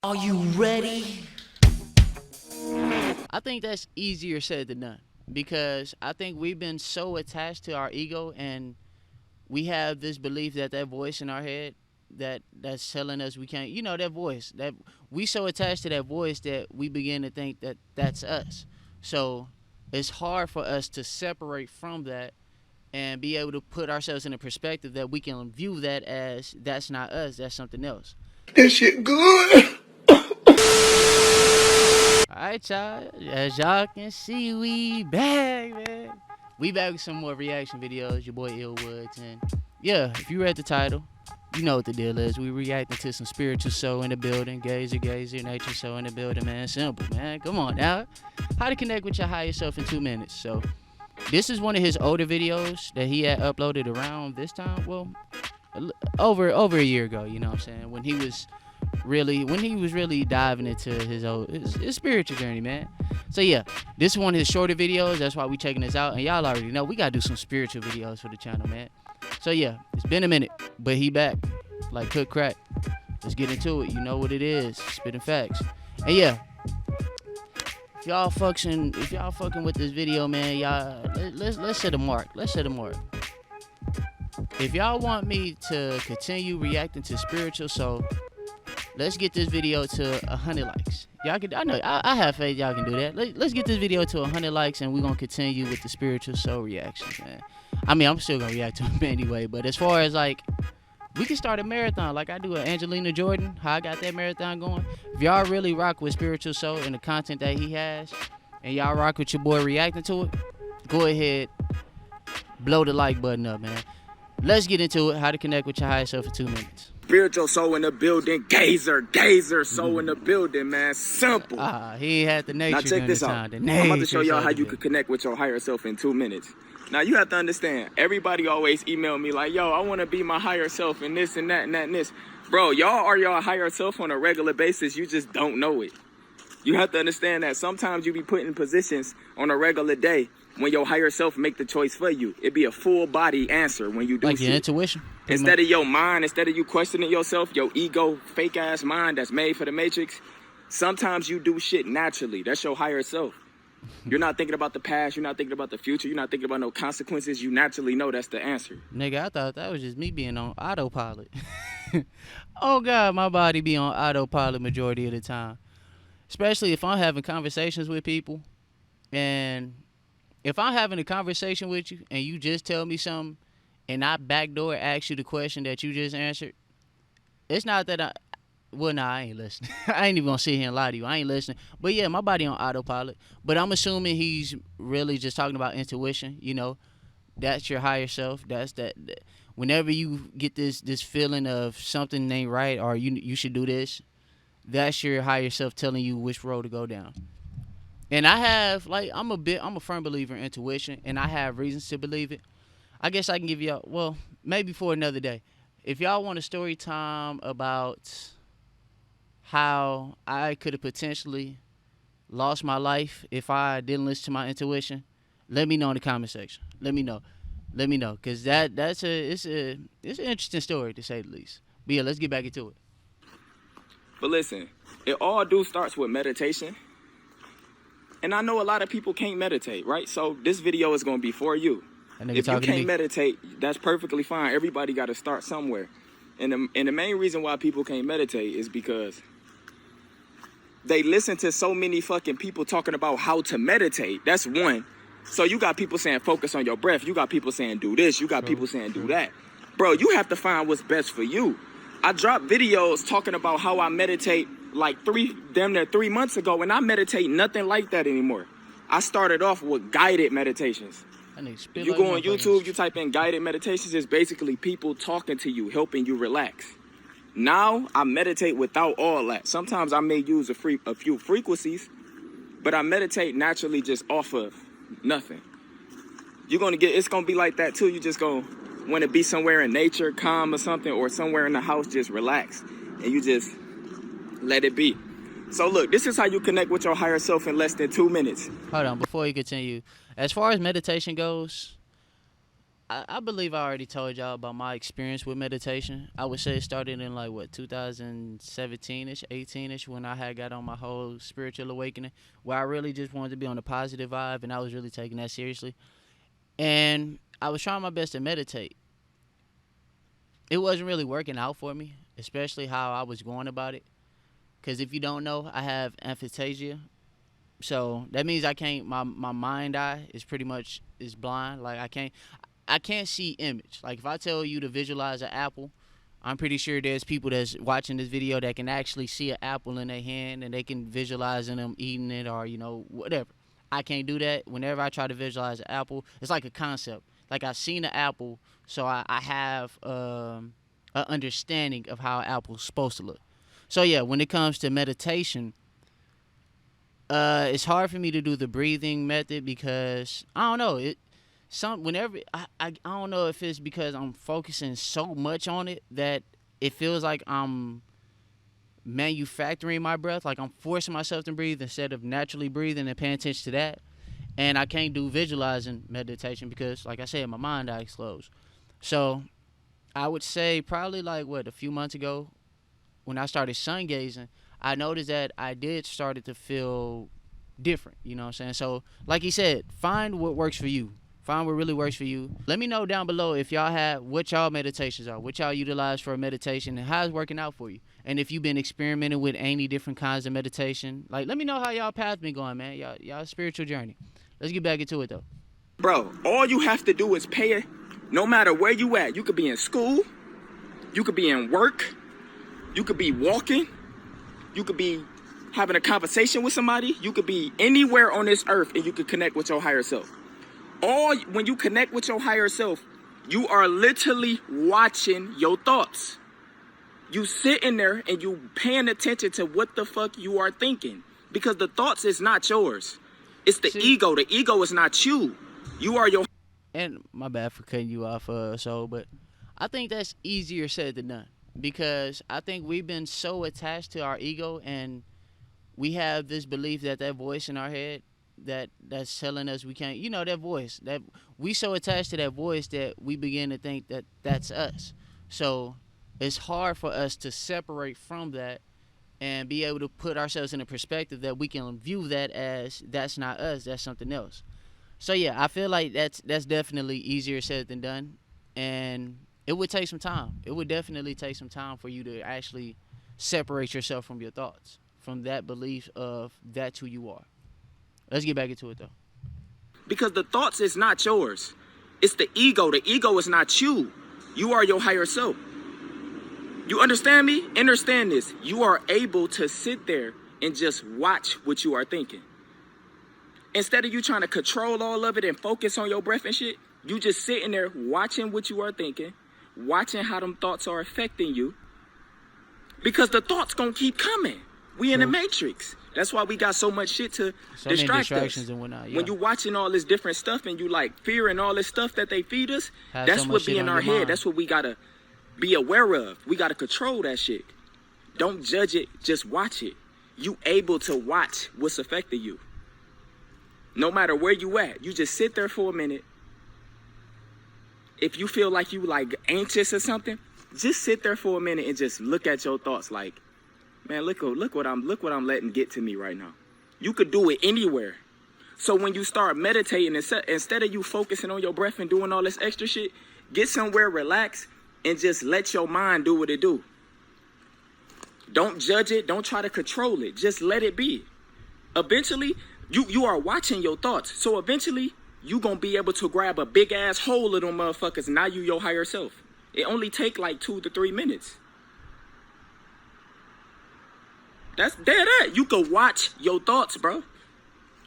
Are you ready? I think that's easier said than done because I think we've been so attached to our ego and we have this belief that that voice in our head that's telling us we can't, that voice that we so attached to that voice that we begin to think that that's us. So it's hard for us to separate from that and be able to put ourselves in a perspective that we can view that as that's not us, that's something else. That shit good. Alright, y'all. As y'all can see, we back, man. We back with some more reaction videos. Your boy Illwoods. And yeah, if you read the title, you know what the deal is. We reacting to some SpiritualSo in the building. Gazer, nature so in the building, man. Simple, man. Come on now. How to connect with your higher self in 2 minutes. So this is one of his older videos that he had uploaded around this time. Well, over a year ago, you know what I'm saying? When he was really diving into his spiritual journey, man. So yeah, this is one of his shorter videos. That's why we checking this out. And y'all already know we gotta do some spiritual videos for the channel, man. So yeah, it's been a minute, but he back like cook crack. Let's get into it. You know what it is, spitting facts. And yeah, if y'all fucking with this video, man, y'all let's set a mark. Let's set a mark. If y'all want me to continue reacting to SpiritualSo, let's get this video to 100 likes. Y'all can, I have faith y'all can do that. Let's get this video to 100 likes and we're going to continue with the SpiritualSo reactions, man. I mean, I'm still going to react to him anyway, but as far as like, we can start a marathon like I do with Angelina Jordan, how I got that marathon going. If y'all really rock with SpiritualSo and the content that he has, and y'all rock with your boy reacting to it, go ahead, blow the like button up, man. Let's get into it, how to connect with your higher self in 2 minutes. SpiritualSo in the building, gazer so in the building, man. Simple. He had the nature. Now check this out. I'm about to show y'all how you can connect with your higher self in 2 minutes. Now you have to understand, everybody always email me like, yo, I want to be my higher self and this and that and that and this. Bro, y'all are your higher self on a regular basis. You just don't know it. You have to understand that sometimes you be put in positions on a regular day when your higher self make the choice for you. It be a full body answer when you do like shit. Your intuition. Instead of your mind, instead of you questioning yourself, your ego, fake ass mind that's made for the Matrix, sometimes you do shit naturally. That's your higher self. You're not thinking about the past. You're not thinking about the future. You're not thinking about no consequences. You naturally know that's the answer. Nigga, I thought that was just me being on autopilot. Oh, God, my body be on autopilot majority of the time. Especially if I'm having conversations with people. And if I'm having a conversation with you and you just tell me something and I backdoor ask you the question that you just answered, it's not that I ain't listening. I ain't even gonna sit here and lie to you. I ain't listening. But yeah, my body on autopilot. But I'm assuming he's really just talking about intuition. You know, that's your higher self. That's that. Whenever you get this feeling of something ain't right or you should do this, that's your higher self telling you which road to go down. And I have I'm a firm believer in intuition, and I have reasons to believe it. I guess I can give y'all, well, maybe for another day. If y'all want a story time about how I could have potentially lost my life if I didn't listen to my intuition, let me know in the comment section. Let me know, because it's an interesting story to say the least. But yeah, let's get back into it. But listen, it all starts with meditation. And I know a lot of people can't meditate, right? So this video is going to be for you. If you can't meditate, that's perfectly fine. Everybody got to start somewhere. And the main reason why people can't meditate is because they listen to so many fucking people talking about how to meditate. That's one. So you got people saying focus on your breath. You got people saying do this. You got people saying do that. Bro, you have to find what's best for you. I dropped videos talking about how I meditate like damn near 3 months ago, and I meditate nothing like that anymore. I started off with guided meditations. You go on YouTube, you type in guided meditations, it's basically people talking to you, helping you relax. Now I meditate without all that. Sometimes I may use a few frequencies, but I meditate naturally just off of nothing. It's gonna be like that too. You just gonna want to be somewhere in nature, calm or something, or somewhere in the house, just relax, and you just let it be. So look, this is how you connect with your higher self in less than 2 minutes. Hold on, before you continue. As far as meditation goes, I believe I already told y'all about my experience with meditation. I would say it started in like what 2017ish, 18ish when I had got on my whole spiritual awakening, where I really just wanted to be on a positive vibe, and I was really taking that seriously. And I was trying my best to meditate. It wasn't really working out for me, especially how I was going about it. Because if you don't know, I have aphantasia. So that means I can't, my mind eye is pretty much is blind. Like I can't see image. Like if I tell you to visualize an apple, I'm pretty sure there's people that's watching this video that can actually see an apple in their hand and they can visualize them eating it or, you know, whatever. I can't do that. Whenever I try to visualize an apple, it's like a concept. Like I've seen an apple, so I have an understanding of how an apple's supposed to look. So yeah, when it comes to meditation, it's hard for me to do the breathing method because I don't know I don't know if it's because I'm focusing so much on it that it feels like I'm manufacturing my breath, like I'm forcing myself to breathe instead of naturally breathing and paying attention to that. And I can't do visualizing meditation because, like I said, my mind eye is closed. So I would say probably like a few months ago when I started sun gazing, I noticed that I did started to feel different, you know what I'm saying? So like he said, find what works for you. Find what really works for you. Let me know down below if y'all have what y'all meditations are, what y'all utilize for a meditation, and how it's working out for you. And if you've been experimenting with any different kinds of meditation, like let me know how y'all path been going, man. Y'all spiritual journey. Let's get back into it though. Bro, all you have to do is pay it. No matter where you at, you could be in school, you could be in work, you could be walking, you could be having a conversation with somebody, you could be anywhere on this earth and you could connect with your higher self. When you connect with your higher self, you are literally watching your thoughts. You sitting there and you paying attention to what the fuck you are thinking. Because the thoughts is not yours. It's the ego. The ego is not you. You are your... And my bad for cutting you off, so, but I think that's easier said than done. Because I think we've been so attached to our ego and we have this belief that voice in our head that's telling us we can't, that voice, that we so attached to that voice that we begin to think that that's us. So it's hard for us to separate from that and be able to put ourselves in a perspective that we can view that as that's not us, that's something else. So yeah, I feel like that's definitely easier said than done, and it would take some time. It would definitely take some time for you to actually separate yourself from your thoughts, from that belief of that's who you are. Let's get back into it though. Because the thoughts is not yours. It's the ego. The ego is not you. You are your higher self. You understand me? Understand this. You are able to sit there and just watch what you are thinking. Instead of you trying to control all of it and focus on your breath and shit, you just sitting there watching what you are thinking, watching how them thoughts are affecting you. Because the thoughts gonna keep coming. We in the matrix. That's why we got so much shit to distract us. And whatnot, yeah. When you watching all this different stuff and you like fearing all this stuff that they feed us, that's what be in our head. That's what we gotta be aware of. We gotta control that shit. Don't judge it, just watch it. You able to watch what's affecting you. No matter where you at, you just sit there for a minute. If you feel like you like anxious or something, just sit there for a minute and just look at your thoughts like, man, look what I'm letting get to me right now. You could do it anywhere. So when you start meditating, instead of you focusing on your breath and doing all this extra shit, get somewhere, relax, and just let your mind do what it do. Don't judge it. Don't try to control it. Just let it be. Eventually, you are watching your thoughts. So eventually, you going to be able to grab a big ass hole of them motherfuckers. Now you your higher self. It only take like 2 to 3 minutes. That's dead at. You could watch your thoughts, bro.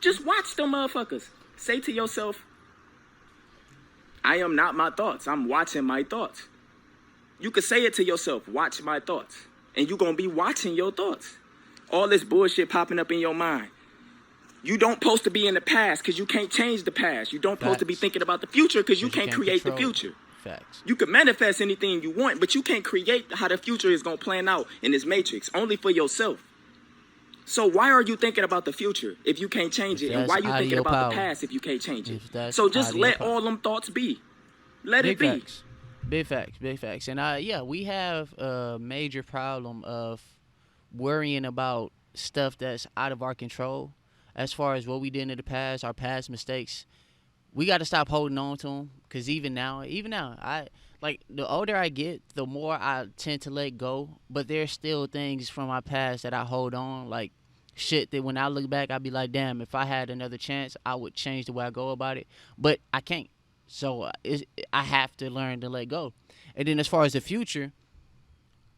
Just watch them motherfuckers. Say to yourself, I am not my thoughts. I'm watching my thoughts. You could say it to yourself, watch my thoughts. And you're going to be watching your thoughts. All this bullshit popping up in your mind. You don't supposed to be in the past because you can't change the past. You don't supposed to be thinking about the future because you can't create the future. Facts. You can manifest anything you want, but you can't create how the future is going to plan out in this matrix, only for yourself. So why are you thinking about the future if you can't change it? And why are you thinking about the past if you can't change it? So just let all them thoughts be. Let it be. Facts. Big facts. Big facts. And we have a major problem of worrying about stuff that's out of our control. As far as what we did in the past, our past mistakes, we got to stop holding on to them. Because even now, I like the older I get, the more I tend to let go. But there's still things from my past that I hold on, like shit that when I look back, I'd be like, damn, if I had another chance, I would change the way I go about it. But I can't. So I have to learn to let go. And then as far as the future,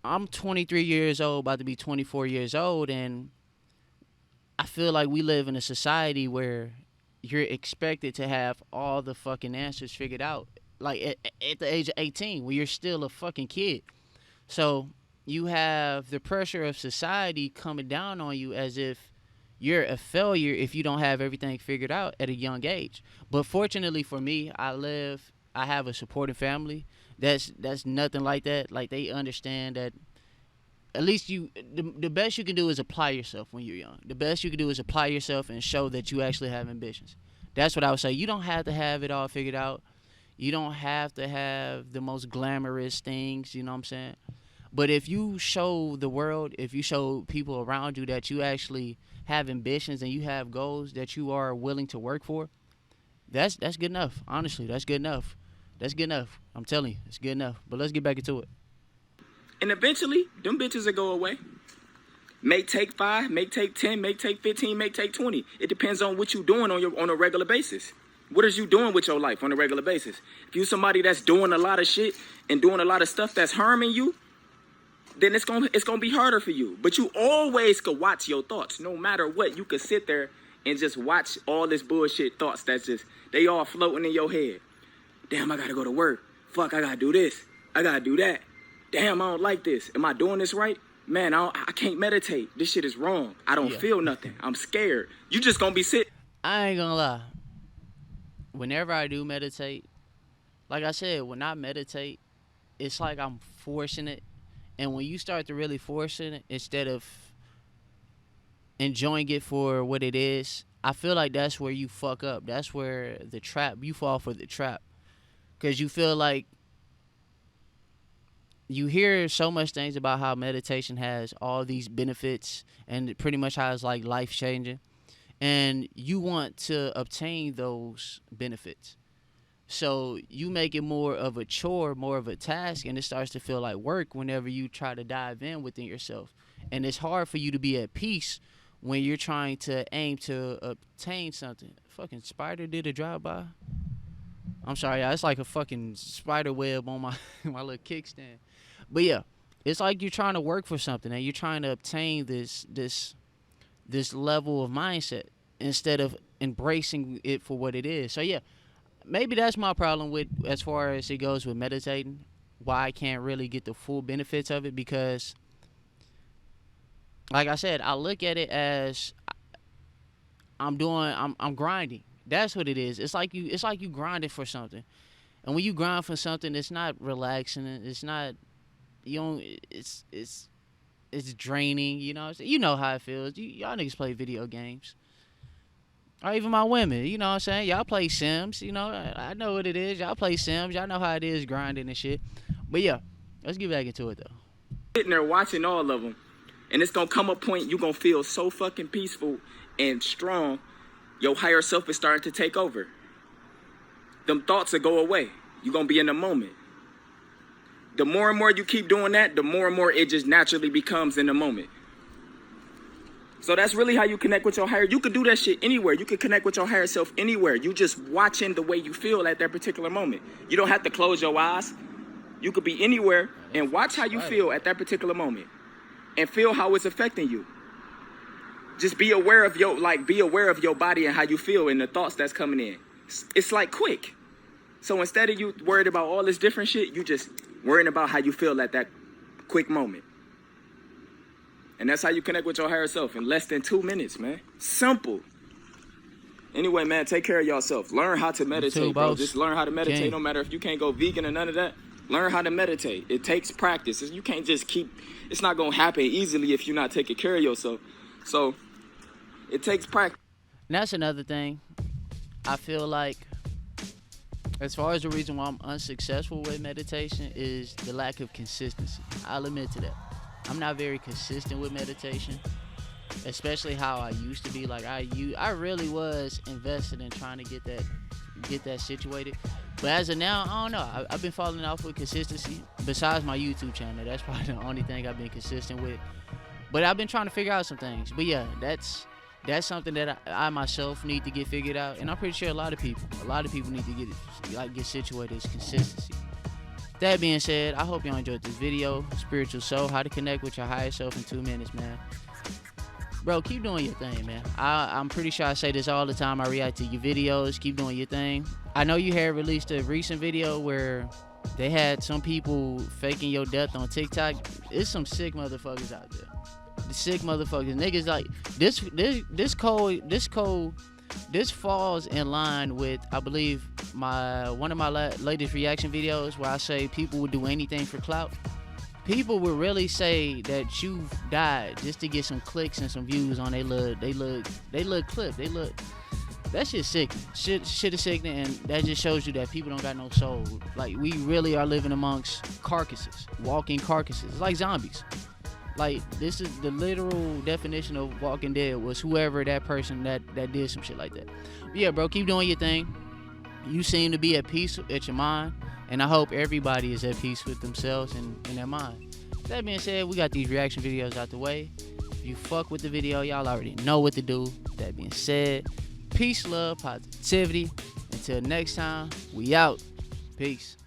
I'm 23 years old, about to be 24 years old, and I feel like we live in a society where you're expected to have all the fucking answers figured out, like at the age of 18, when you're still a fucking kid. So you have the pressure of society coming down on you as if you're a failure if you don't have everything figured out at a young age. But fortunately for me, I have a supportive family. That's nothing like that. Like, they understand that at least the best you can do is apply yourself when you're young. The best you can do is apply yourself and show that you actually have ambitions. That's what I would say. You don't have to have it all figured out. You don't have to have the most glamorous things, you know what I'm saying? But if you show the world, if you show people around you that you actually have ambitions and you have goals that you are willing to work for, that's good enough. Honestly, that's good enough. That's good enough. I'm telling you, it's good enough. But let's get back into it. And eventually, them bitches will go away. May take 5, may take 10, may take 15, may take 20. It depends on what you're doing on a regular basis. What is you doing with your life on a regular basis? If you somebody that's doing a lot of shit and doing a lot of stuff that's harming you, then it's gonna be harder for you. But you always could watch your thoughts. No matter what, you could sit there and just watch all this bullshit thoughts that's just, they all floating in your head. Damn, I gotta go to work. Fuck, I gotta do this. I gotta do that. Damn, I don't like this. Am I doing this right? Man, I can't meditate. This shit is wrong. I don't feel nothing. I'm scared. You just gonna be sitting. I ain't gonna lie. Whenever I do meditate, like I said, when I meditate, it's like I'm forcing it. And when you start to really force it, instead of enjoying it for what it is, I feel like that's where you fuck up. That's where you fall for the trap. Because you feel like you hear so much things about how meditation has all these benefits and pretty much how it's like life-changing. And you want to obtain those benefits. So you make it more of a chore, more of a task, and it starts to feel like work whenever you try to dive in within yourself. And it's hard for you to be at peace when you're trying to aim to obtain something. Fucking spider did a drive-by. I'm sorry, y'all. It's like a fucking spider web on my little kickstand. But yeah, it's like you're trying to work for something and you're trying to obtain this level of mindset instead of embracing it for what it is. So yeah, maybe that's my problem with as far as it goes with meditating. Why I can't really get the full benefits of it, because like I said, I look at it as I'm grinding. That's what it is. It's like you grinding for something. And when you grind for something, it's not relaxing. It's not, it's draining, you know. You know how it feels. Y'all niggas play video games. Or even my women, you know what I'm saying? Y'all play Sims, you know. I know what it is. Y'all play Sims. Y'all know how it is grinding and shit. But yeah, let's get back into it though. Sitting there watching all of them, and it's gonna come a point you're gonna feel so fucking peaceful and strong. Your higher self is starting to take over. Them thoughts will go away. You're gonna be in the moment. The more and more you keep doing that, the more and more it just naturally becomes in the moment. So that's really how you connect with your higher. You could do that shit anywhere. You could connect with your higher self anywhere. You just watching the way you feel at that particular moment. You don't have to close your eyes. You could be anywhere and watch how you feel at that particular moment and feel how it's affecting you. Just be aware of your body and how you feel and the thoughts that's coming in. It's like quick. So instead of you worried about all this different shit, you just worrying about how you feel at that quick moment. And that's how you connect with your higher self in less than 2 minutes, man. Simple. Anyway, man, take care of yourself. Learn how to meditate, bro. Just learn how to meditate. No matter if you can't go vegan or none of that. Learn how to meditate. It takes practice. You can't just it's not going to happen easily if you're not taking care of yourself. So it takes practice. And that's another thing. I feel like As far as the reason why I'm unsuccessful with meditation is the lack of consistency. I'll admit to that. I'm not very consistent with meditation, especially how I used to be. Like I really was invested in trying to get that situated. But as of now, I don't know. I've been falling off with consistency. Besides my YouTube channel, that's probably the only thing I've been consistent with. But I've been trying to figure out some things. But yeah, that's something that I myself need to get figured out, and I'm pretty sure a lot of people need to get situated. Is consistency. That being said, I hope y'all enjoyed this video. SpiritualSo, how to connect with your higher self in 2 minutes, man. Bro, keep doing your thing, man. I'm pretty sure I say this all the time. I react to your videos. Keep doing your thing. I know you had released a recent video where they had some people faking your death on TikTok. There's some sick motherfuckers out there. The sick motherfuckers. Niggas like this falls in line with, I believe, one of my latest reaction videos where I say people would do anything for clout. People would really say that you've died just to get some clicks and some views on they look clip. That shit's sick. Shit is sickening, and that just shows you that people don't got no soul. Like, we really are living amongst carcasses, walking carcasses. It's like zombies. Like, this is the literal definition of Walking Dead, was whoever that person that did some shit like that. But yeah, bro, keep doing your thing. You seem to be at peace at your mind, and I hope everybody is at peace with themselves and their mind. That being said, we got these reaction videos out the way. If you fuck with the video, y'all already know what to do. That being said, peace, love, positivity. Until next time, we out. Peace.